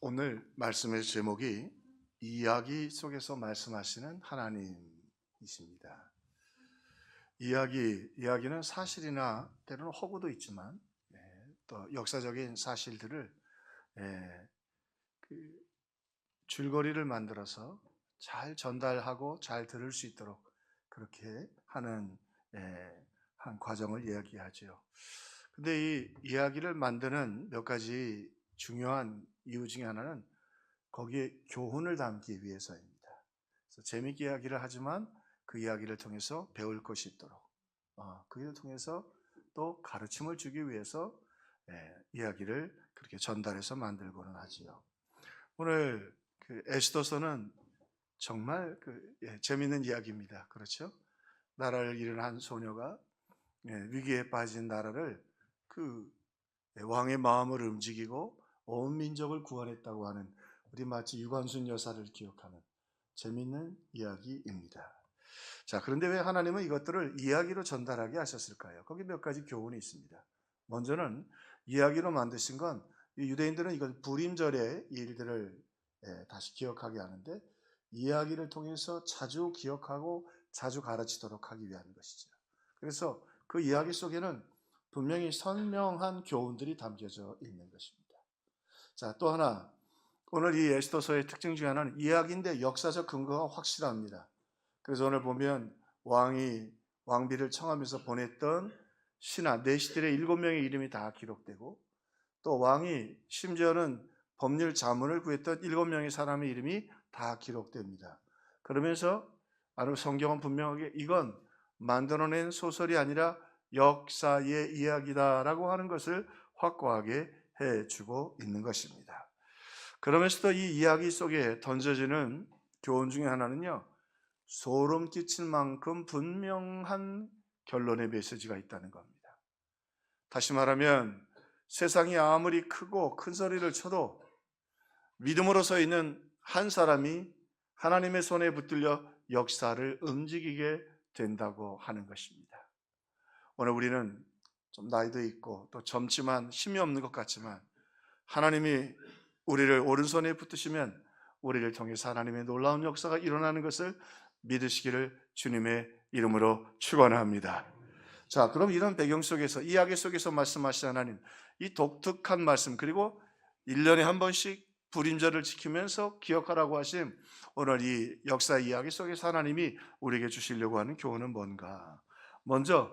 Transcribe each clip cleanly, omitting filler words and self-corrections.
오늘 말씀의 제목이 이야기 속에서 말씀하시는 하나님이십니다. 이야기는 사실이나 때로는 허구도 있지만 또 역사적인 사실들을 줄거리를 만들어서 잘 전달하고 잘 들을 수 있도록 그렇게 하는 한 과정을 이야기하죠. 근데 이 이야기를 만드는 몇 가지 중요한 이유 중에 하나는 거기에 교훈을 담기 위해서입니다. 그래서 재미있게 이야기를 하지만 그 이야기를 통해서 배울 것이 있도록 그 일을 통해서 또 가르침을 주기 위해서 이야기를 그렇게 전달해서 만들고는 하지요. 오늘 에스더서는 정말 재미있는 이야기입니다. 그렇죠? 나라를 잃은 한 소녀가 위기에 빠진 나라를 왕의 마음을 움직이고 온 민족을 구원했다고 하는 우리 마치 유관순 여사를 기억하는 재미있는 이야기입니다. 자, 그런데 왜 하나님은 이것들을 이야기로 전달하게 하셨을까요? 거기 몇 가지 교훈이 있습니다. 먼저는 이야기로 만드신 건 유대인들은 이걸 부림절의 일들을 다시 기억하게 하는데 이야기를 통해서 자주 기억하고 자주 가르치도록 하기 위한 것이죠. 그래서 그 이야기 속에는 분명히 선명한 교훈들이 담겨져 있는 것입니다. 자, 또 하나, 오늘 이 에스더서의 특징 중에 하나는 이야기인데 역사적 근거가 확실합니다. 그래서 오늘 보면 왕이 왕비를 청하면서 보냈던 신하 내시들의 7명의 이름이 다 기록되고 또 왕이 심지어는 법률 자문을 구했던 7명의 사람의 이름이 다 기록됩니다. 그러면서 성경은 분명하게 이건 만들어낸 소설이 아니라 역사의 이야기다라고 하는 것을 확고하게 해주고 있는 것입니다. 그러면서도 이 이야기 속에 던져지는 교훈 중에 하나는요, 소름 끼칠 만큼 분명한 결론의 메시지가 있다는 겁니다. 다시 말하면 세상이 아무리 크고 큰 소리를 쳐도 믿음으로 서 있는 한 사람이 하나님의 손에 붙들려 역사를 움직이게 된다고 하는 것입니다. 오늘 우리는 좀 나이도 있고 또 젊지만 힘이 없는 것 같지만 하나님이 우리를 오른손에 붙드시면 우리를 통해서 하나님의 놀라운 역사가 일어나는 것을 믿으시기를 주님의 이름으로 축원합니다. 자, 그럼 이런 배경 속에서 이야기 속에서 말씀하신 하나님, 이 독특한 말씀 그리고 1년에 한 번씩 불임절을 지키면서 기억하라고 하신 오늘 이 역사 이야기 속에서 하나님이 우리에게 주시려고 하는 교훈은 뭔가? 먼저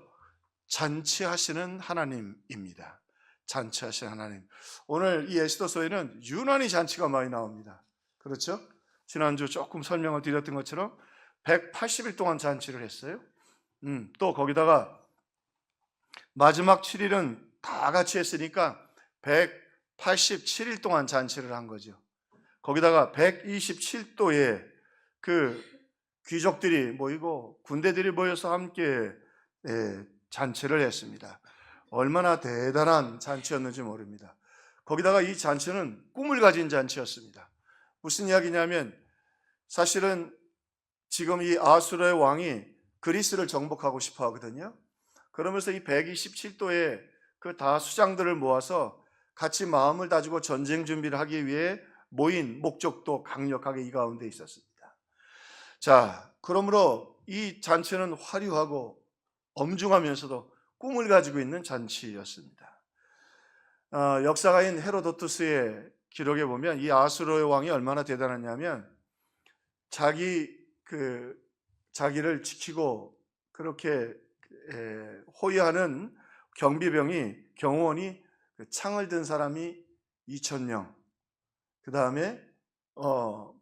잔치하시는 하나님입니다. 잔치하시는 하나님. 오늘 이 에스더서에는 유난히 잔치가 많이 나옵니다. 그렇죠? 지난주 조금 설명을 드렸던 것처럼 180일 동안 잔치를 했어요. 또 거기다가 마지막 7일은 다 같이 했으니까 187일 동안 잔치를 한 거죠. 거기다가 127도의 그 귀족들이 모이고 군대들이 모여서 함께 잔치를 했습니다. 얼마나 대단한 잔치였는지 모릅니다. 거기다가 이 잔치는 꿈을 가진 잔치였습니다. 무슨 이야기냐면 사실은 지금 이 아수르의 왕이 그리스를 정복하고 싶어 하거든요. 그러면서 이 127도의 그 다 수장들을 모아서 같이 마음을 다지고 전쟁 준비를 하기 위해 모인 목적도 강력하게 이 가운데 있었습니다. 자, 그러므로 이 잔치는 화려하고 엄중하면서도 꿈을 가지고 있는 잔치였습니다. 역사가인 헤로도투스의 기록에 보면 이 아수르의 왕이 얼마나 대단하냐면 자기를 지키고 그렇게 호위하는 경호원이 창을 든 사람이 2,000명, 그 다음에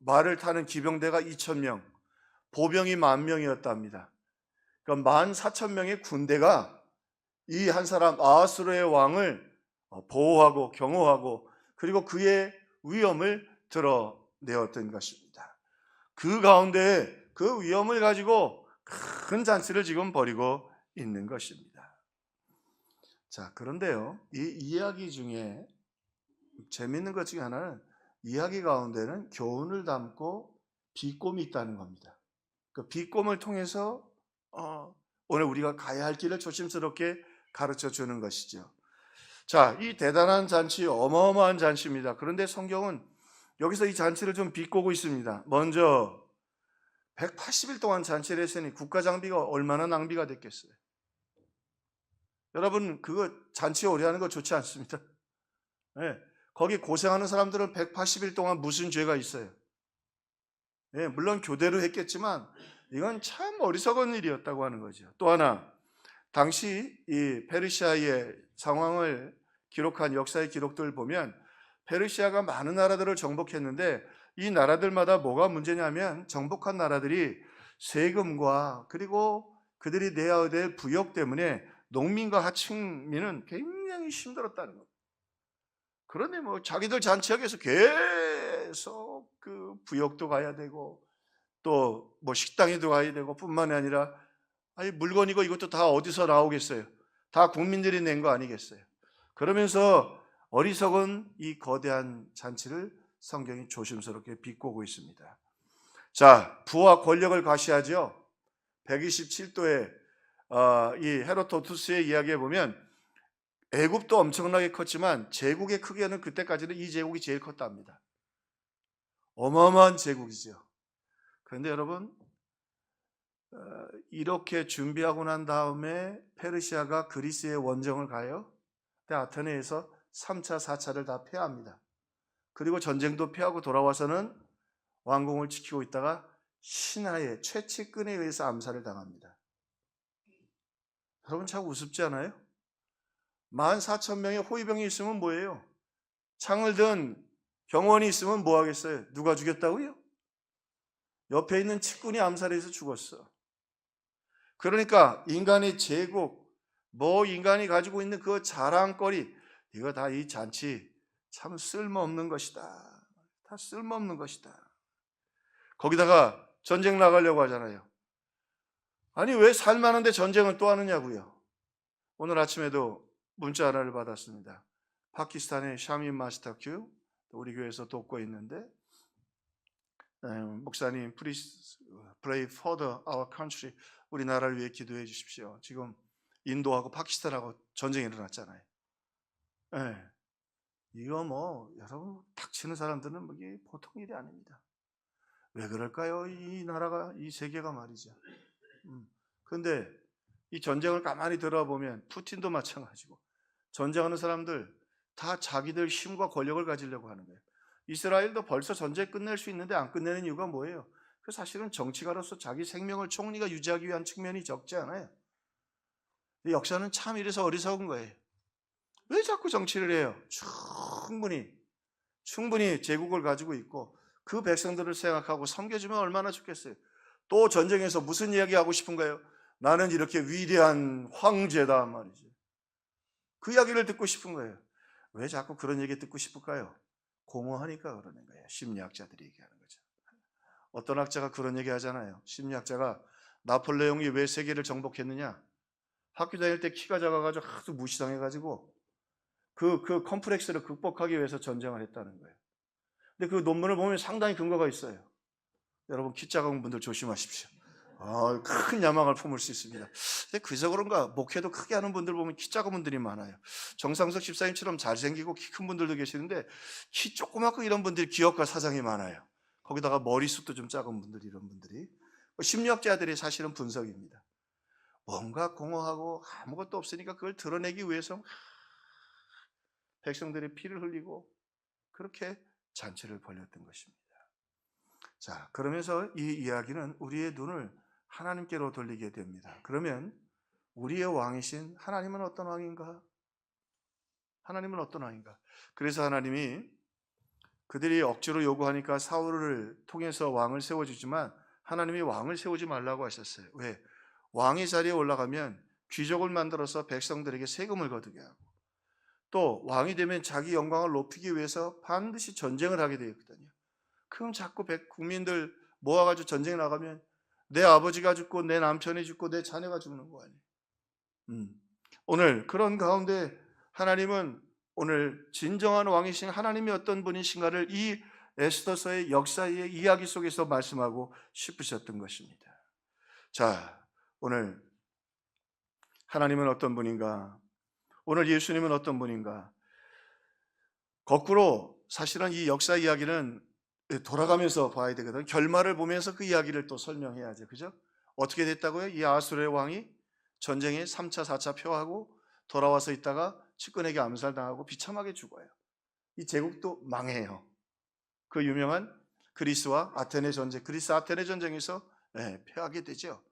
말을 타는 기병대가 2,000명, 보병이 10,000명이었답니다. 그러니까 14,000명의 군대가 이 한 사람 아수르의 왕을 보호하고 경호하고 그리고 그의 위엄을 드러내었던 것입니다. 그 가운데 그 위엄을 가지고 큰 잔치를 지금 벌이고 있는 것입니다. 자, 그런데요, 이 이야기 중에 재밌는 것 중에 하나는 이야기 가운데는 교훈을 담고 비꼼이 있다는 겁니다. 그 비꼼을 통해서 오늘 우리가 가야 할 길을 조심스럽게 가르쳐 주는 것이죠. 자, 이 대단한 잔치, 어마어마한 잔치입니다. 그런데 성경은 여기서 이 잔치를 좀 비꼬고 있습니다. 먼저 180일 동안 잔치를 했으니 국가 장비가 얼마나 낭비가 됐겠어요. 여러분, 그거 잔치 오래 하는 거 좋지 않습니다. 네, 거기 고생하는 사람들은 180일 동안 무슨 죄가 있어요? 네, 물론 교대로 했겠지만 이건 참 어리석은 일이었다고 하는 거죠. 또 하나, 당시 이 페르시아의 상황을 기록한 역사의 기록들을 보면 페르시아가 많은 나라들을 정복했는데 이 나라들마다 뭐가 문제냐면 정복한 나라들이 세금과 그리고 그들이 내야 될 부역 때문에 농민과 하층민은 굉장히 힘들었다는 거예요. 그런데 뭐 자기들 잔치하기 위해서 계속 그 부역도 가야 되고 또 뭐 식당에도 가야 되고 뿐만이 아니라 아니 물건이고 이것도 다 어디서 나오겠어요? 다 국민들이 낸 거 아니겠어요? 그러면서 어리석은 이 거대한 잔치를 성경이 조심스럽게 비꼬고 있습니다. 자, 부와 권력을 과시하죠. 127도의 이 헤로도투스의 이야기에 보면 애굽도 엄청나게 컸지만 제국의 크기에는 그때까지는 이 제국이 제일 컸답니다. 어마어마한 제국이죠. 그런데 여러분, 이렇게 준비하고 난 다음에 페르시아가 그리스의 원정을 가요. 아테네에서 3차, 4차를 다 패합니다. 그리고 전쟁도 패하고 돌아와서는 왕궁을 지키고 있다가 신하의 최측근에 의해서 암살을 당합니다. 여러분 참 우습지 않아요? 14,000명의 호위병이 있으면 뭐예요? 창을 든 병원이 있으면 뭐 하겠어요? 누가 죽였다고요? 옆에 있는 측근이 암살해서 죽었어. 그러니까 인간의 제국, 뭐 인간이 가지고 있는 그 자랑거리, 이거 다 이 잔치 참 쓸모없는 것이다. 다 쓸모없는 것이다. 거기다가 전쟁 나가려고 하잖아요. 아니 왜 살만한데 전쟁을 또 하느냐고요. 오늘 아침에도 문자 하나를 받았습니다. 파키스탄의 샤민 마스타큐, 우리 교회에서 돕고 있는데 목사님, pray for our country, 우리나라를 위해 기도해 주십시오. 지금 인도하고 파키스탄하고 전쟁이 일어났잖아요. 네. 이거 뭐 여러분 닥치는 사람들은 뭐 이게 보통 일이 아닙니다. 왜 그럴까요? 이 나라가, 이 세계가 말이죠. 그런데 이 전쟁을 가만히 들어보면 푸틴도 마찬가지고 전쟁하는 사람들 다 자기들 힘과 권력을 가지려고 하는 거예요. 이스라엘도 벌써 전쟁 끝낼 수 있는데 안 끝내는 이유가 뭐예요? 그 사실은 정치가로서 자기 생명을 총리가 유지하기 위한 측면이 적지 않아요. 역사는 참 이래서 어리석은 거예요. 왜 자꾸 정치를 해요? 충분히 제국을 가지고 있고 그 백성들을 생각하고 섬겨주면 얼마나 좋겠어요. 또 전쟁에서 무슨 이야기 하고 싶은가요? 나는 이렇게 위대한 황제다 말이죠. 그 이야기를 듣고 싶은 거예요. 왜 자꾸 그런 얘기 듣고 싶을까요? 공허하니까 그러는 거예요. 심리학자들이 얘기하는 거죠. 어떤 학자가 그런 얘기 하잖아요. 심리학자가 나폴레옹이 왜 세계를 정복했느냐? 학교 다닐 때 키가 작아가지고 하도 무시당해가지고 그 컴플렉스를 극복하기 위해서 전쟁을 했다는 거예요. 근데 그 논문을 보면 상당히 근거가 있어요. 여러분 키 작은 분들 조심하십시오. 큰 야망을 품을 수 있습니다. 근데 그래서 그런가 목회도 크게 하는 분들 보면 키 작은 분들이 많아요. 정상석 집사님처럼 잘생기고 키 큰 분들도 계시는데 키 조그맣고 이런 분들이 기업가 사장이 많아요. 거기다가 머리숱도 좀 작은 분들, 이런 분들이. 심리학자들의 사실은 분석입니다. 뭔가 공허하고 아무것도 없으니까 그걸 드러내기 위해서 백성들의 피를 흘리고 그렇게 잔치를 벌였던 것입니다. 자, 그러면서 이 이야기는 우리의 눈을 하나님께로 돌리게 됩니다. 그러면 우리의 왕이신 하나님은 어떤 왕인가? 하나님은 어떤 왕인가? 그래서 하나님이 그들이 억지로 요구하니까 사울을 통해서 왕을 세워주지만 하나님이 왕을 세우지 말라고 하셨어요. 왜? 왕의 자리에 올라가면 귀족을 만들어서 백성들에게 세금을 거두게 하고 또 왕이 되면 자기 영광을 높이기 위해서 반드시 전쟁을 하게 되어 있거든요. 그럼 자꾸 국민들 모아가지고 전쟁에 나가면 내 아버지가 죽고 내 남편이 죽고 내 자녀가 죽는 거 아니에요. 오늘 그런 가운데 하나님은 오늘 진정한 왕이신 하나님이 어떤 분이신가를 이 에스더서의 역사의 이야기 속에서 말씀하고 싶으셨던 것입니다. 자, 오늘 하나님은 어떤 분인가? 오늘 예수님은 어떤 분인가? 거꾸로 사실은 이 역사 이야기는 돌아가면서 봐야 되거든. 결말을 보면서 그 이야기를 또 설명해야죠. 그죠? 어떻게 됐다고요? 이 아수르의 왕이 전쟁에 3차, 4차 표하고 돌아와서 있다가 측근에게 암살당하고 비참하게 죽어요. 이 제국도 망해요. 그 유명한 그리스와 아테네 전쟁, 그리스 아테네 전쟁에서 패하게 되죠.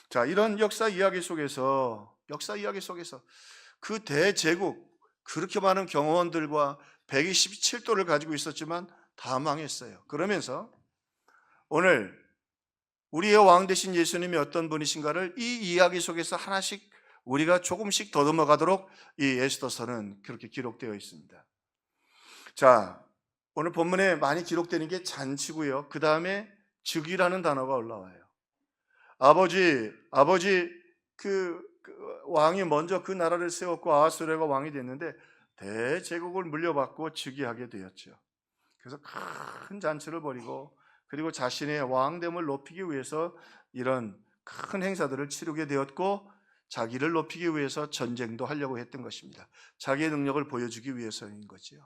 자, 이런 역사 이야기 속에서 그 대제국, 그렇게 많은 경호원들과 127도를 가지고 있었지만 다 망했어요. 그러면서 오늘 우리의 왕 되신 예수님이 어떤 분이신가를 이 이야기 속에서 하나씩 우리가 조금씩 더듬어 가도록 이 에스더서는 그렇게 기록되어 있습니다. 자, 오늘 본문에 많이 기록되는 게 잔치고요. 그 다음에 즉위라는 단어가 올라와요. 아버지 그 왕이 먼저 그 나라를 세웠고 아하수에로가 왕이 됐는데 대제국을 물려받고 즉위하게 되었죠. 그래서 큰 잔치를 벌이고 그리고 자신의 왕됨을 높이기 위해서 이런 큰 행사들을 치르게 되었고 자기를 높이기 위해서 전쟁도 하려고 했던 것입니다. 자기의 능력을 보여주기 위해서인 거지요.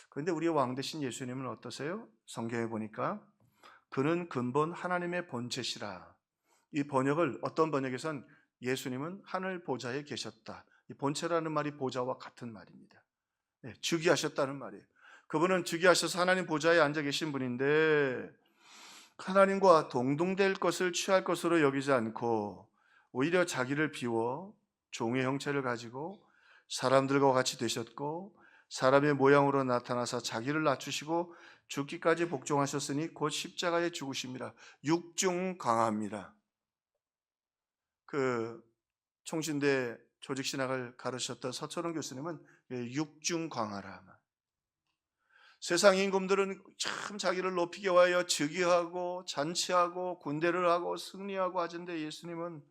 그런데 우리의 왕 되신 예수님은 어떠세요? 성경에 보니까 그는 근본 하나님의 본체시라. 이 번역을 어떤 번역에선 예수님은 하늘 보좌에 계셨다. 이 본체라는 말이 보좌와 같은 말입니다. 즉위하셨다는 말이에요. 그분은 즉위하셔서 하나님 보좌에 앉아 계신 분인데 하나님과 동등될 것을 취할 것으로 여기지 않고 오히려 자기를 비워 종의 형체를 가지고 사람들과 같이 되셨고 사람의 모양으로 나타나서 자기를 낮추시고 죽기까지 복종하셨으니 곧 십자가에 죽으심이라. 육중 강합니다. 그 총신대 조직신학을 가르쳤던 서철원 교수님은 육중 강하라. 세상 임금들은 참 자기를 높이기 위하여 즉위하고 잔치하고 군대를 하고 승리하고 하던데 예수님은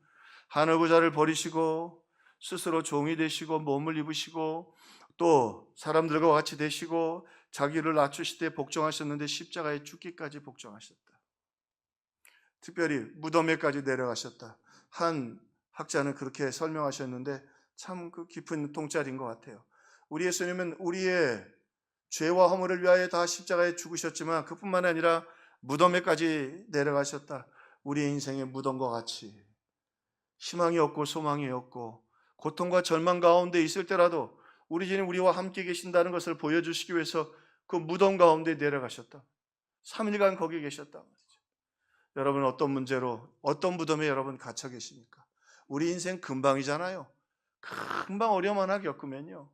하늘보좌를 버리시고 스스로 종이 되시고 몸을 입으시고 또 사람들과 같이 되시고 자기를 낮추시되 복종하셨는데 십자가에 죽기까지 복종하셨다. 특별히 무덤에까지 내려가셨다. 한 학자는 그렇게 설명하셨는데 참 그 깊은 통찰인 것 같아요. 우리 예수님은 우리의 죄와 허물을 위하여 다 십자가에 죽으셨지만 그뿐만 아니라 무덤에까지 내려가셨다. 우리의 인생의 무덤과 같이 희망이 없고 소망이 없고 고통과 절망 가운데 있을 때라도 우리 주님 우리와 함께 계신다는 것을 보여주시기 위해서 그 무덤 가운데 내려가셨다. 3일간 거기 계셨다 말이죠. 여러분 어떤 문제로 어떤 무덤에 여러분 갇혀 계십니까? 우리 인생 금방이잖아요. 금방 어려움 하나 겪으면요.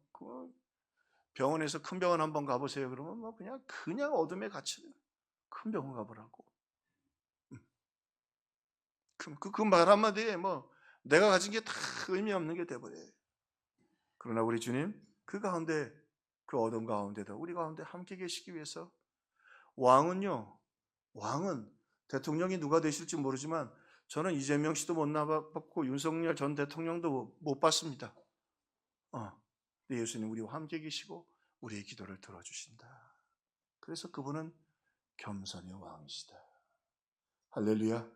병원에서 큰 병원 한번 가보세요. 그러면 뭐 그냥 어둠에 갇히는 큰 병원 가보라고. 그 말 한마디에 뭐 내가 가진 게 다 의미 없는 게 돼버려요. 그러나 우리 주님 그 가운데 그 어둠 가운데도 우리 가운데 함께 계시기 위해서 왕은 대통령이 누가 되실지 모르지만 저는 이재명 씨도 못 나봤고 윤석열 전 대통령도 못 봤습니다. 예수님 우리와 함께 계시고 우리의 기도를 들어주신다. 그래서 그분은 겸손의 왕이시다. 할렐루야.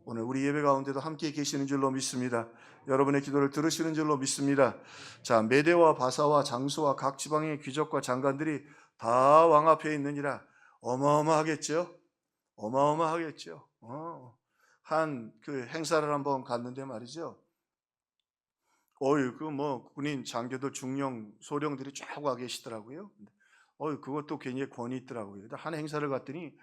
오늘 우리 예배 가운데도 함께 계시는 줄로 믿습니다. 여러분의 기도를 들으시는 줄로 믿습니다. 자, 메대와 바사와 장수와 각 지방의 귀족과 장관들이 다 왕 앞에 있느니라. 어마어마하겠죠? 어마어마하겠죠. 한 그 행사를 한번 갔는데 말이죠. 군인 장교들 중령 소령들이 쫙 와 계시더라고요. 그것도 굉장히 권위 있더라고요. 한 행사를 갔더니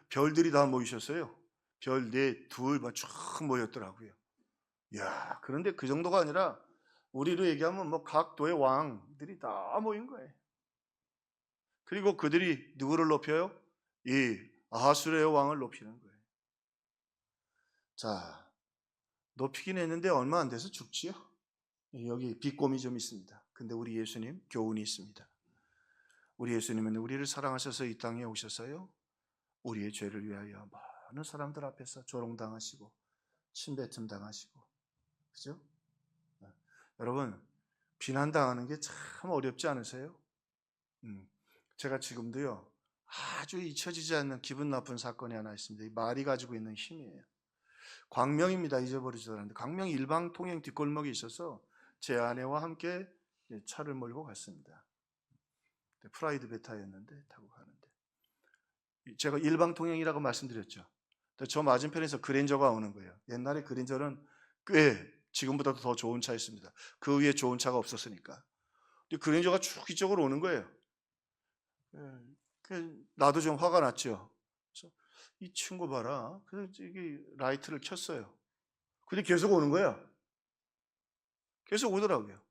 별들이 다 모이셨어요. 별 둘 쫙 모였더라고요. 이야, 그런데 그 정도가 아니라 우리로 얘기하면 각 도의 왕들이 다 모인 거예요. 그리고 그들이 누구를 높여요? 이 아하수르의 왕을 높이는 거예요. 자, 높이긴 했는데 얼마 안 돼서 죽지요. 여기 비꼼이 좀 있습니다. 근데 우리 예수님 교훈이 있습니다. 우리 예수님은 우리를 사랑하셔서 이 땅에 오셔서요. 우리의 죄를 위하여 많은 사람들 앞에서 조롱당하시고 침뱉음 당하시고 그죠? 여러분 비난당하는 게 참 어렵지 않으세요? 제가 지금도요 아주 잊혀지지 않는 기분 나쁜 사건이 하나 있습니다. 이 말이 가지고 있는 힘이에요. 광명입니다. 잊어버리지 않았는데 광명 일방통행 뒷골목이 있어서 제 아내와 함께 차를 몰고 갔습니다. 프라이드 베타였는데 타고 가는데 제가 일방통행이라고 말씀드렸죠. 저 맞은편에서 그랜저가 오는 거예요. 옛날에 그랜저는 꽤 지금보다도 더 좋은 차였습니다. 그 위에 좋은 차가 없었으니까. 근데 그랜저가 쭉 이쪽으로 오는 거예요. 나도 좀 화가 났죠. 그래서 이 친구 봐라. 그래서 이게 라이트를 켰어요. 근데 계속 오는 거야. 계속 오더라고요.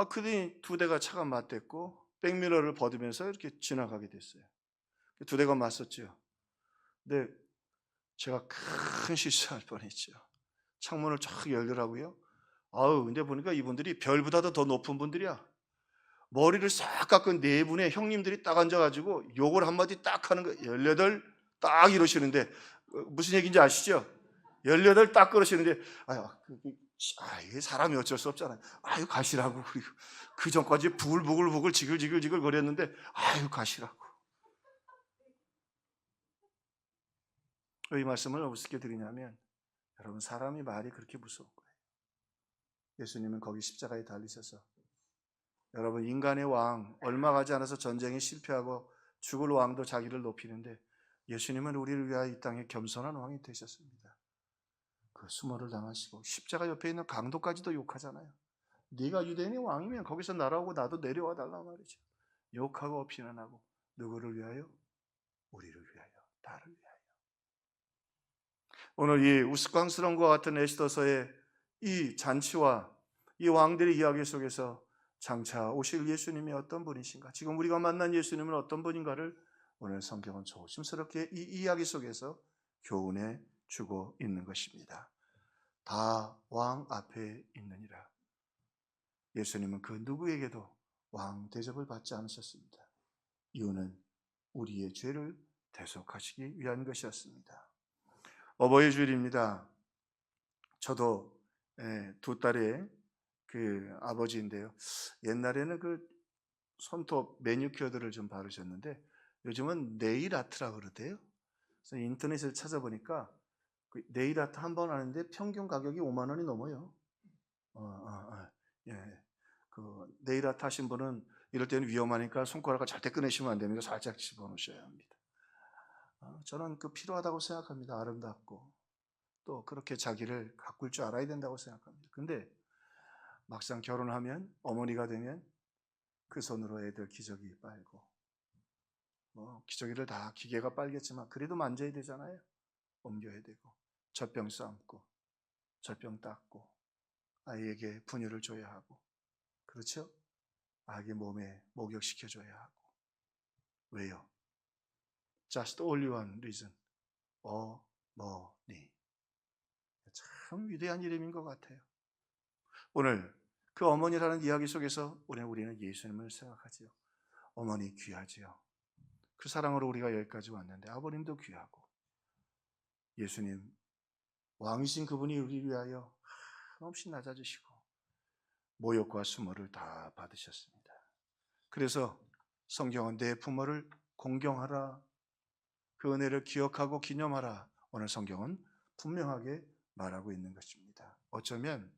그더니 두 대가 차가 맞댔고 백미러를 벗으면서 이렇게 지나가게 됐어요. 두 대가 맞섰죠. 근데 제가 큰 실수할 뻔했죠. 창문을 쫙 열더라고요. 근데 보니까 이분들이 별보다도 더 높은 분들이야. 머리를 싹 깎은 네 분의 형님들이 딱 앉아가지고 욕을 한마디 딱 하는 거예요. 18 딱 이러시는데, 무슨 얘기인지 아시죠? 18 딱 그러시는데, 이게 사람이 어쩔 수 없잖아요. 가시라고. 그리고 그 전까지 부글부글 지글지글 거렸는데, 가시라고. 이 말씀을 어떻게 드리냐면, 여러분, 사람이 말이 그렇게 무서운 거예요. 예수님은 거기 십자가에 달리셔서, 여러분, 인간의 왕, 얼마 가지 않아서 전쟁에 실패하고 죽을 왕도 자기를 높이는데, 예수님은 우리를 위하여 이 땅에 겸손한 왕이 되셨습니다. 그 수모를 당하시고 십자가 옆에 있는 강도까지도 욕하잖아요. 네가 유대인의 왕이면 거기서 날아오고 나도 내려와 달라 말이죠. 욕하고 비난하고. 누구를 위하여? 우리를 위하여, 나를 위하여. 오늘 이 우스꽝스러운 것 같은 에스더서의 이 잔치와 이 왕들의 이야기 속에서 장차 오실 예수님이 어떤 분이신가, 지금 우리가 만난 예수님은 어떤 분인가를 오늘 성경은 조심스럽게 이 이야기 속에서 교훈해 주고 있는 것입니다. 다 왕 앞에 있느니라. 예수님은 그 누구에게도 왕 대접을 받지 않으셨습니다. 이유는 우리의 죄를 대속하시기 위한 것이었습니다. 어버이 주일입니다. 저도 두 딸의 그 아버지인데요. 옛날에는 그 손톱 매니큐어들을 좀 바르셨는데 요즘은 네일 아트라고 그러대요. 그래서 인터넷을 찾아보니까 그 네일 아트 한 번 하는데 평균 가격이 5만 원이 넘어요. 예. 그 네일 아트 하신 분은 이럴 때는 위험하니까 손가락을 절대 꺼내시면 안 됩니다. 살짝 집어넣으셔야 합니다. 저는 그 필요하다고 생각합니다. 아름답고 또 그렇게 자기를 가꿀 줄 알아야 된다고 생각합니다. 근데 막상 결혼하면, 어머니가 되면 그 손으로 애들 기저귀 빨고, 기저귀를 다 기계가 빨겠지만 그래도 만져야 되잖아요. 옮겨야 되고, 젖병 삶고, 젖병 닦고, 아이에게 분유를 줘야 하고, 그렇죠? 아기 몸에 목욕시켜줘야 하고. 왜요? Just only one reason. 어머니. 참 위대한 이름인 것 같아요. 오늘 그 어머니라는 이야기 속에서 우리는 예수님을 생각하지요. 어머니 귀하지요. 그 사랑으로 우리가 여기까지 왔는데 아버님도 귀하고, 예수님 왕이신 그분이 우리를 위하여 한없이 낮아지시고 모욕과 수모를 다 받으셨습니다. 그래서 성경은 내 부모를 공경하라, 그 은혜를 기억하고 기념하라, 오늘 성경은 분명하게 말하고 있는 것입니다. 어쩌면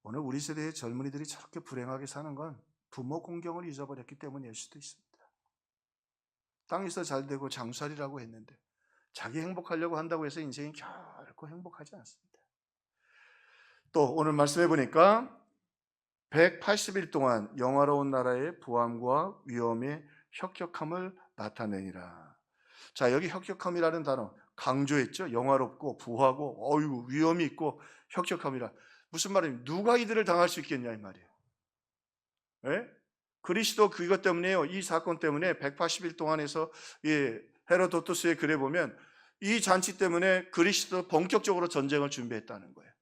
오늘 우리 세대의 젊은이들이 저렇게 불행하게 사는 건 부모 공경을 잊어버렸기 때문일 수도 있습니다. 땅에서 잘되고 장수하리라고 했는데 자기 행복하려고 한다고 해서 인생이 결코 행복하지 않습니다. 또 오늘 말씀해 보니까 180일 동안 영화로운 나라의 부함과 위엄의 혁혁함을 나타내니라. 자, 여기 혁혁함이라는 단어 강조했죠. 영화롭고 부하고 위엄이 있고 혁혁함이라. 무슨 말이에요? 누가 이들을 당할 수 있겠냐 이 말이에요. 그리스도 그것 때문에요. 이 사건 때문에 180일 동안에서 헤로도토스의 글에 보면 이 잔치 때문에 그리스도 본격적으로 전쟁을 준비했다는 거예요.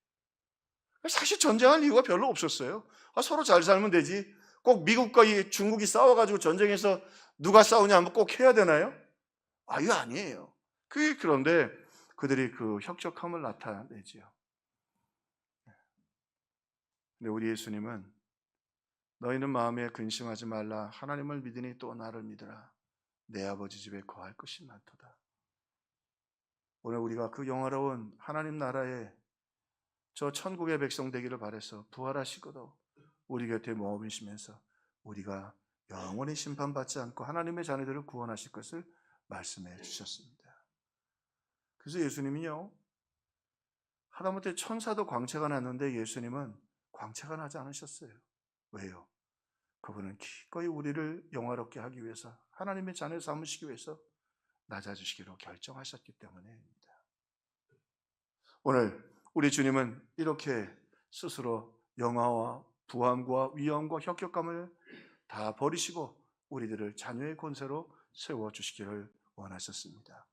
사실 전쟁할 이유가 별로 없었어요. 서로 잘 살면 되지. 꼭 미국과 중국이 싸워가지고 전쟁에서 누가 싸우냐 하면 꼭 해야 되나요? 이거 아니에요. 그런데 그들이 그 혁혁함을 나타내지요. 근데 우리 예수님은 너희는 마음에 근심하지 말라. 하나님을 믿으니 또 나를 믿으라. 내 아버지 집에 거할 것이 많도다. 오늘 우리가 그 영화로운 하나님 나라에 저 천국의 백성 되기를 바라서 부활하시고도 우리 곁에 머무시면서 우리가 영원히 심판받지 않고 하나님의 자녀들을 구원하실 것을 말씀해 주셨습니다. 그래서 예수님이요, 하다못해 천사도 광채가 났는데 예수님은 광채가 나지 않으셨어요. 왜요? 그분은 기꺼이 우리를 영화롭게 하기 위해서, 하나님의 자녀 삼으시기 위해서 낮아지시기로 결정하셨기 때문입니다. 오늘 우리 주님은 이렇게 스스로 영화와 부함과 위엄과 혁혁감을 다 버리시고 우리들을 자녀의 권세로 세워주시기를 원하셨습니다.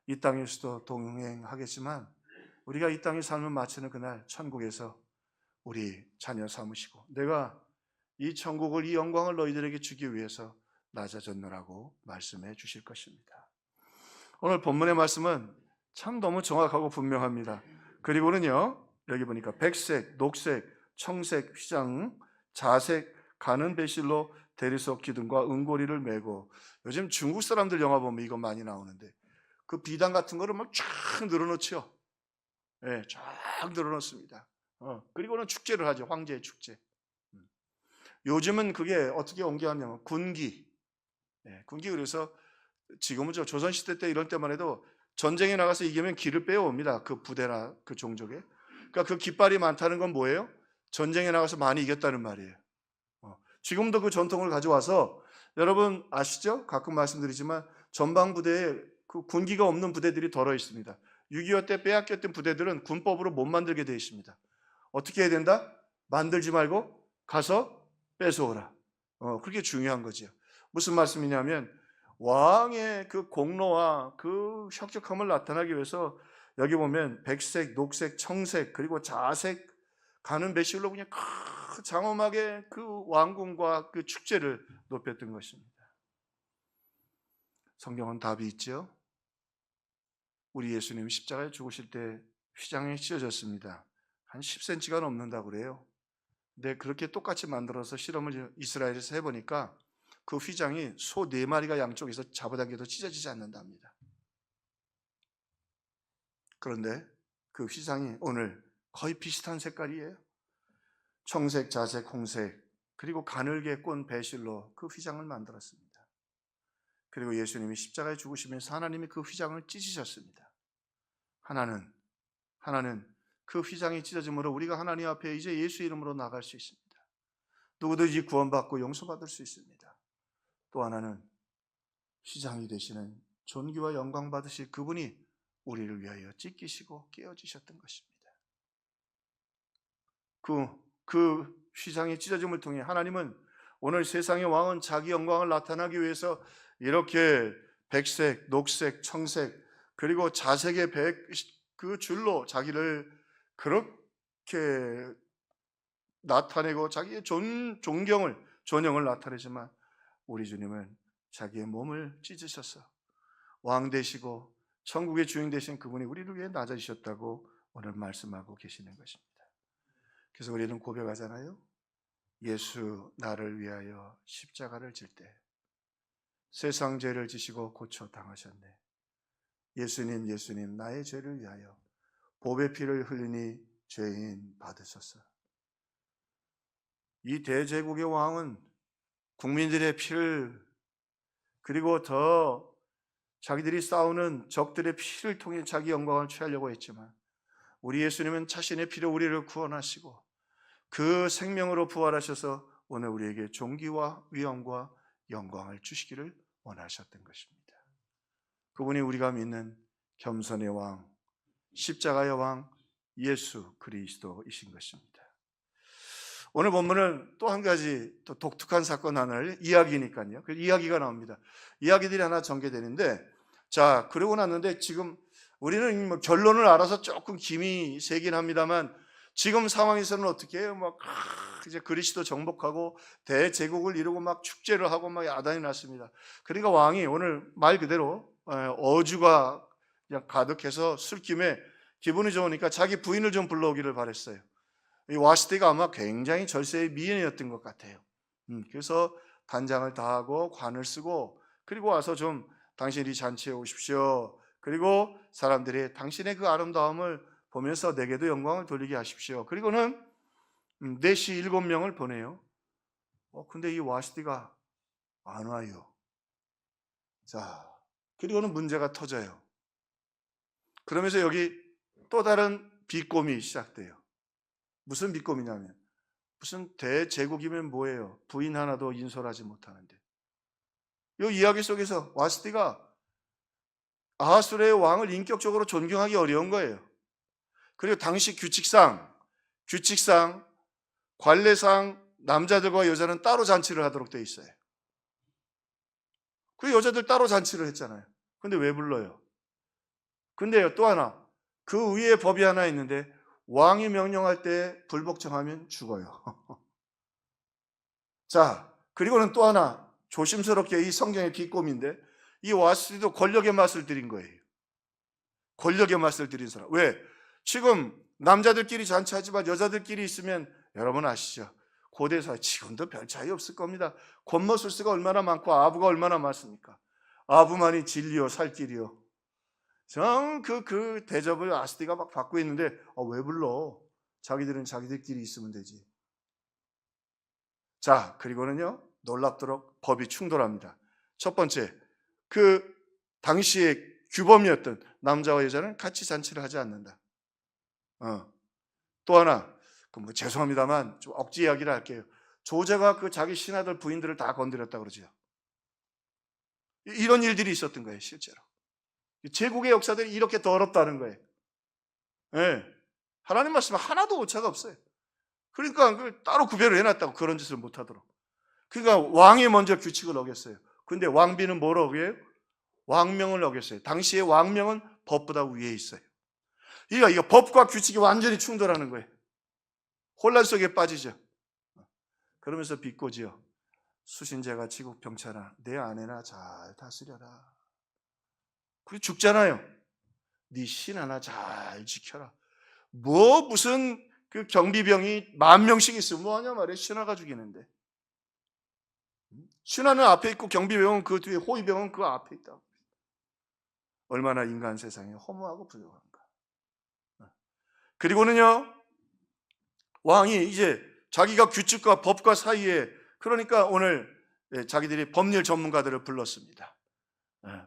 이 땅에서도 동행하겠지만 우리가 이 땅의 삶을 마치는 그날 천국에서 우리 자녀 삼으시고 내가 이 천국을, 이 영광을 너희들에게 주기 위해서 낮아졌노라고 말씀해 주실 것입니다. 오늘 본문의 말씀은 참 너무 정확하고 분명합니다. 그리고는요, 여기 보니까 백색, 녹색, 청색, 휘장, 자색, 가는 배실로 대리석 기둥과 은고리를 메고, 요즘 중국 사람들 영화 보면 이거 많이 나오는데 그 비단 같은 거를 막 쫙 늘어놓죠. 네, 쫙 늘어놓습니다. 그리고는 축제를 하죠. 황제의 축제. 요즘은 그게 어떻게 옮겨왔냐면 군기. 네, 군기. 그래서 지금은 조선시대 때 이런 때만 해도 전쟁에 나가서 이기면 기를 빼옵니다. 그 부대나 그 종족에. 그러니까 그 깃발이 많다는 건 뭐예요? 전쟁에 나가서 많이 이겼다는 말이에요. 지금도 그 전통을 가져와서, 여러분 아시죠? 가끔 말씀드리지만 전방부대에 그 군기가 없는 부대들이 덜어 있습니다. 6.25 때 빼앗겼던 부대들은 군법으로 못 만들게 되어 있습니다. 어떻게 해야 된다? 만들지 말고 가서 뺏어오라. 그게 중요한 거죠. 무슨 말씀이냐면 왕의 그 공로와 그 혁혁함을 나타나기 위해서 여기 보면 백색, 녹색, 청색, 그리고 자색, 가는 배실로 그냥 장엄하게 그 왕궁과 그 축제를 높였던 것입니다. 성경은 답이 있죠. 우리 예수님이 십자가에 죽으실 때 휘장이 찢어졌습니다. 한 10cm가 넘는다고 그래요. 근데 그렇게 똑같이 만들어서 실험을 이스라엘에서 해보니까 그 휘장이 소 4마리가 양쪽에서 잡아당겨도 찢어지지 않는답니다. 그런데 그 휘장이 오늘 거의 비슷한 색깔이에요. 청색, 자색, 홍색, 그리고 가늘게 꼰 배실로 그 휘장을 만들었습니다. 그리고 예수님이 십자가에 죽으시면서 하나님이 그 휘장을 찢으셨습니다. 하나는 그 휘장이 찢어짐으로 우리가 하나님 앞에 이제 예수 이름으로 나갈 수 있습니다. 누구든지 구원받고 용서받을 수 있습니다. 또 하나는 휘장이 되시는 존귀와 영광 받으실 그분이 우리를 위하여 찢기시고 깨어지셨던 것입니다. 그 휘장의 찢어짐을 통해 하나님은 오늘 세상의 왕은 자기 영광을 나타나기 위해서 이렇게 백색, 녹색, 청색, 그리고 자색의 그 줄로 자기를 그렇게 나타내고 자기의 존영을 나타내지만 우리 주님은 자기의 몸을 찢으셔서 왕 되시고 천국의 주인 되신 그분이 우리를 위해 낮아지셨다고 오늘 말씀하고 계시는 것입니다. 그래서 우리는 고백하잖아요. 예수 나를 위하여 십자가를 질 때 세상 죄를 지시고 고쳐 당하셨네. 예수님 나의 죄를 위하여 보배 피를 흘리니 죄인 받으소서. 이 대제국의 왕은 국민들의 피를, 그리고 더 자기들이 싸우는 적들의 피를 통해 자기 영광을 취하려고 했지만 우리 예수님은 자신의 피로 우리를 구원하시고 그 생명으로 부활하셔서 오늘 우리에게 존귀와 위엄과 영광을 주시기를 원하셨던 것입니다. 그분이 우리가 믿는 겸손의 왕, 십자가의 왕 예수 그리스도이신 것입니다. 오늘 본문은 또 한 가지 또 독특한 사건 하나를 이야기니까요. 그 이야기가 나옵니다. 이야기들이 하나 전개되는데, 자, 그러고 났는데 지금 우리는 뭐 결론을 알아서 조금 김이 세긴 합니다만 지금 상황에서는 어떻게 해요? 막 이제 그리스도 정복하고 대제국을 이루고 막 축제를 하고 막 야단이 났습니다. 그러니까 왕이 오늘 말 그대로 어주가 그냥 가득해서 술김에 기분이 좋으니까 자기 부인을 좀 불러오기를 바랬어요. 이 와스티가 아마 굉장히 절세의 미인이었던 것 같아요. 그래서 단장을 다하고 관을 쓰고 그리고 와서 좀 당신이 잔치에 오십시오. 그리고 사람들이 당신의 그 아름다움을 보면서 내게도 영광을 돌리게 하십시오. 그리고는 4시 7명을 보내요. 근데 이 와스티가 안 와요. 자, 그리고는 문제가 터져요. 그러면서 여기 또 다른 비꼼이 시작돼요. 무슨 비꼼이냐면, 무슨 대제국이면 뭐예요? 부인 하나도 인솔하지 못하는데. 이 이야기 속에서 와스티가 아하수르의 왕을 인격적으로 존경하기 어려운 거예요. 그리고 당시 규칙상 관례상 남자들과 여자는 따로 잔치를 하도록 돼 있어요. 그 여자들 따로 잔치를 했잖아요. 근데 왜 불러요? 근데요, 또 하나, 그 위에 법이 하나 있는데 왕이 명령할 때 불복종하면 죽어요. 자, 그리고는 또 하나, 조심스럽게 이 성경의 비꼼인데, 이 와스티도 권력의 맛을 들인 거예요. 권력의 맛을 들인 사람. 왜? 지금 남자들끼리 잔치하지만 여자들끼리 있으면 여러분 아시죠? 고대 사회 지금도 별 차이 없을 겁니다. 권모술수가 얼마나 많고 아부가 얼마나 많습니까? 아부만이 진리요 살길이요. 그 대접을 아스티가 막 받고 있는데 왜 불러? 자기들은 자기들끼리 있으면 되지. 자, 그리고는요, 놀랍도록 법이 충돌합니다. 첫 번째, 그 당시의 규범이었던 남자와 여자는 같이 잔치를 하지 않는다. 또 하나, 죄송합니다만 좀 억지 이야기를 할게요. 조제가 그 자기 신하들 부인들을 다 건드렸다 그러죠. 이런 일들이 있었던 거예요, 실제로. 제국의 역사들이 이렇게 더럽다는 거예요. 네. 하나님 말씀은 하나도 오차가 없어요. 그러니까 따로 구별을 해놨다고, 그런 짓을 못하도록. 그러니까 왕이 먼저 규칙을 어겼어요. 근데 왕비는 뭘 어겨요? 왕명을 어겼어요. 당시의 왕명은 법보다 위에 있어요. 이거 법과 규칙이 완전히 충돌하는 거예요. 혼란 속에 빠지죠. 그러면서 비꼬지요. 수신제가 지국 병차나 내 아내나 잘 다스려라. 그리고 죽잖아요. 네 신 하나 잘 지켜라. 무슨 그 경비병이 10,000명씩 있으면 뭐하냐 말이에요. 신하가 죽이는데. 신하는 앞에 있고 경비병은 그 뒤에, 호위병은 그 앞에 있다. 얼마나 인간 세상에 허무하고 부족한가. 그리고는요, 왕이 이제 자기가 규칙과 법과 사이에, 그러니까 오늘 자기들이 법률 전문가들을 불렀습니다.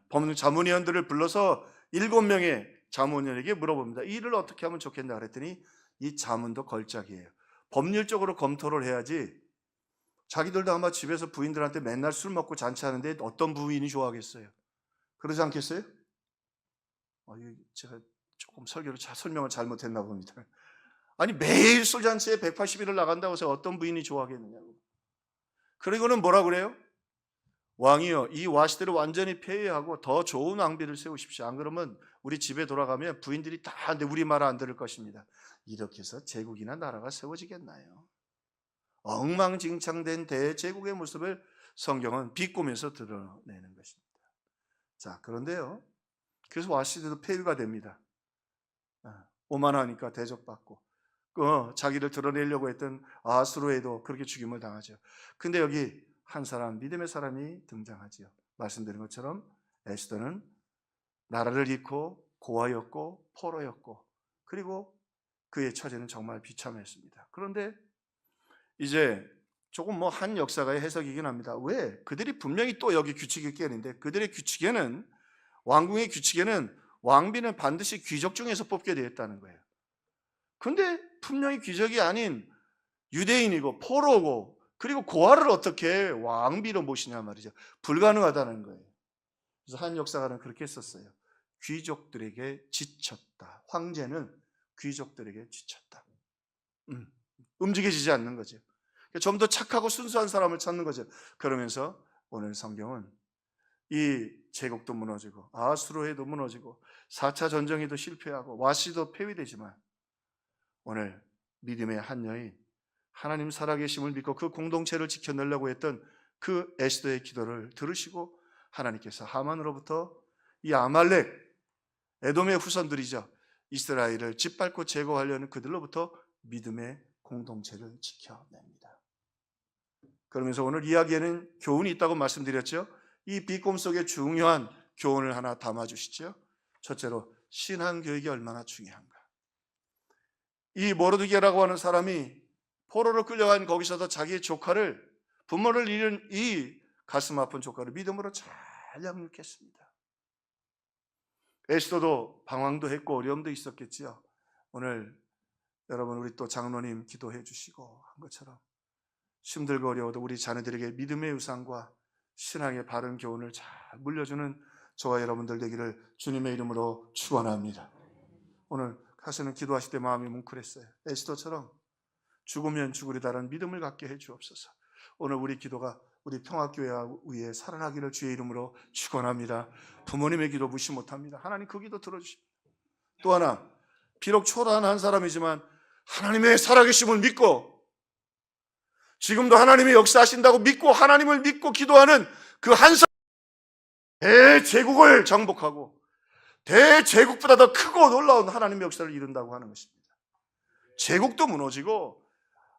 법률 자문위원들을 불러서 7명의 자문위원에게 물어봅니다. 이 일을 어떻게 하면 좋겠나 그랬더니 이 자문도 걸작이에요. 법률적으로 검토를 해야지. 자기들도 아마 집에서 부인들한테 맨날 술 먹고 잔치하는데 어떤 부인이 좋아하겠어요? 그러지 않겠어요? 제가 조금 설명을 잘못했나 봅니다. 아니, 매일 술잔치에 180일을 나간다고 해서 어떤 부인이 좋아하겠느냐고. 그리고는 뭐라 그래요? 왕이요, 이 와시대를 완전히 폐위하고 더 좋은 왕비를 세우십시오. 안 그러면 우리 집에 돌아가면 부인들이 다 우리 말 안 들을 것입니다. 이렇게 해서 제국이나 나라가 세워지겠나요? 엉망진창된 대제국의 모습을 성경은 비꼬면서 드러내는 것입니다. 자, 그런데요, 그래서 와시대도 폐위가 됩니다. 오만하니까 대접받고, 자기를 드러내려고 했던 아하수르에도 그렇게 죽임을 당하죠. 근데 여기 한 사람, 믿음의 사람이 등장하지요. 말씀드린 것처럼 에스더는 나라를 잃고 고아였고 포로였고, 그리고 그의 처지는 정말 비참했습니다. 그런데 이제 조금 한 역사가의 해석이긴 합니다. 왜? 그들이 분명히 또 여기 규칙이 깨는데, 그들의 규칙에는, 왕궁의 규칙에는 왕비는 반드시 귀족 중에서 뽑게 되었다는 거예요. 근데 분명히 귀족이 아닌 유대인이고 포로고, 그리고 고아를 어떻게 왕비로 모시냐 말이죠. 불가능하다는 거예요. 그래서 한 역사가는 그렇게 했었어요. 귀족들에게 지쳤다. 황제는 귀족들에게 지쳤다. 움직여지지 않는 거죠. 좀 더 착하고 순수한 사람을 찾는 거죠. 그러면서 오늘 성경은 이 제국도 무너지고 아하수르에도 무너지고 4차 전쟁에도 실패하고 와시도 폐위되지만, 오늘 믿음의 한 여인, 하나님 살아계심을 믿고 그 공동체를 지켜내려고 했던 그 에스더의 기도를 들으시고 하나님께서 하만으로부터 이 아말렉, 에돔의 후손들이죠, 이스라엘을 짓밟고 제거하려는 그들로부터 믿음의 공동체를 지켜냅니다. 그러면서 오늘 이야기에는 교훈이 있다고 말씀드렸죠. 이 비꼼 속에 중요한 교훈을 하나 담아주시죠. 첫째로, 신앙교육이 얼마나 중요한가. 이 모르드게라고 하는 사람이 포로로 끌려간 거기서도 자기의 조카를, 부모를 잃은 이 가슴 아픈 조카를 믿음으로 잘 양육했습니다. 에스더도 방황도 했고 어려움도 있었겠지요. 오늘 여러분 우리 또 장로님 기도해 주시고 한 것처럼 힘들고 어려워도 우리 자녀들에게 믿음의 유산과 신앙의 바른 교훈을 잘 물려주는 저와 여러분들 되기를 주님의 이름으로 축원합니다. 오늘 사실은 기도하실 때 마음이 뭉클했어요. 에스더처럼 죽으면 죽으리다라는 믿음을 갖게 해 주옵소서. 오늘 우리 기도가 우리 평화교회 위에 살아나기를 주의 이름으로 축원합니다. 부모님의 기도 무시 못합니다. 하나님 그 기도 들어주십니다. 또 하나, 비록 초라한 사람이지만 하나님의 살아계심을 믿고 지금도 하나님이 역사하신다고 믿고 하나님을 믿고 기도하는 그 한 사람, 대제국을 정복하고 대제국보다 더 크고 놀라운 하나님의 역사를 이룬다고 하는 것입니다. 제국도 무너지고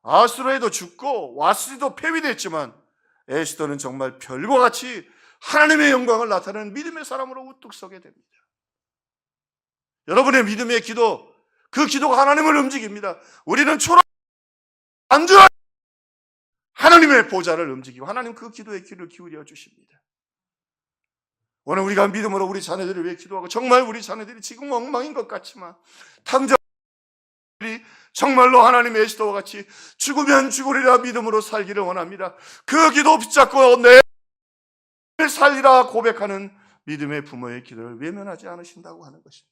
아수르에도 죽고 와스리도 폐위됐지만 에스더는 정말 별과 같이 하나님의 영광을 나타내는 믿음의 사람으로 우뚝 서게 됩니다. 여러분의 믿음의 기도, 그 기도가 하나님을 움직입니다. 우리는 초라한 안주한 하나님의 보좌를 움직이고 하나님 그 기도에 귀를 기울여 주십니다. 오늘 우리가 믿음으로 우리 자녀들을 위해 기도하고 정말 우리 자녀들이 지금 엉망인 것 같지만 당장 정말로 하나님의 에스더와 같이 죽으면 죽으리라 믿음으로 살기를 원합니다. 그 기도 붙잡고 내 살리라 고백하는 믿음의 부모의 기도를 외면하지 않으신다고 하는 것입니다.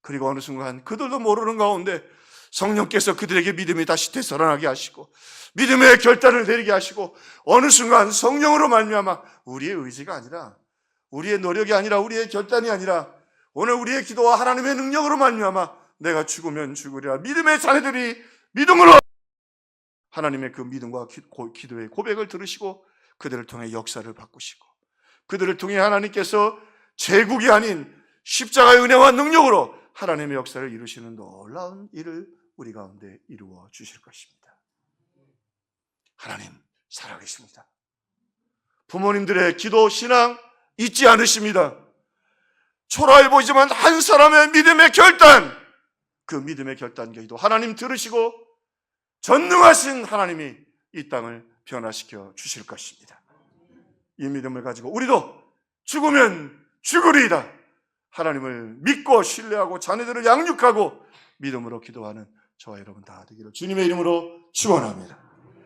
그리고 어느 순간 그들도 모르는 가운데 성령께서 그들에게 믿음이 다시 되살아나게 하시고 믿음의 결단을 내리게 하시고 어느 순간 성령으로 말미암아 우리의 의지가 아니라 우리의 노력이 아니라 우리의 결단이 아니라 오늘 우리의 기도와 하나님의 능력으로 말미암아 내가 죽으면 죽으리라 믿음의 자녀들이 믿음으로 하나님의 그 믿음과 기도의 고백을 들으시고 그들을 통해 역사를 바꾸시고 그들을 통해 하나님께서 제국이 아닌 십자가의 은혜와 능력으로 하나님의 역사를 이루시는 놀라운 일을 우리 가운데 이루어 주실 것입니다. 하나님 살아계십니다. 부모님들의 기도, 신앙 잊지 않으십니다. 초라해 보이지만 한 사람의 믿음의 결단, 그 믿음의 결단과 기도 하나님 들으시고 전능하신 하나님이 이 땅을 변화시켜 주실 것입니다. 이 믿음을 가지고 우리도 죽으면 죽으리이다 하나님을 믿고 신뢰하고 자녀들을 양육하고 믿음으로 기도하는 저와 여러분 다 되기를 주님의 이름으로 축원합니다.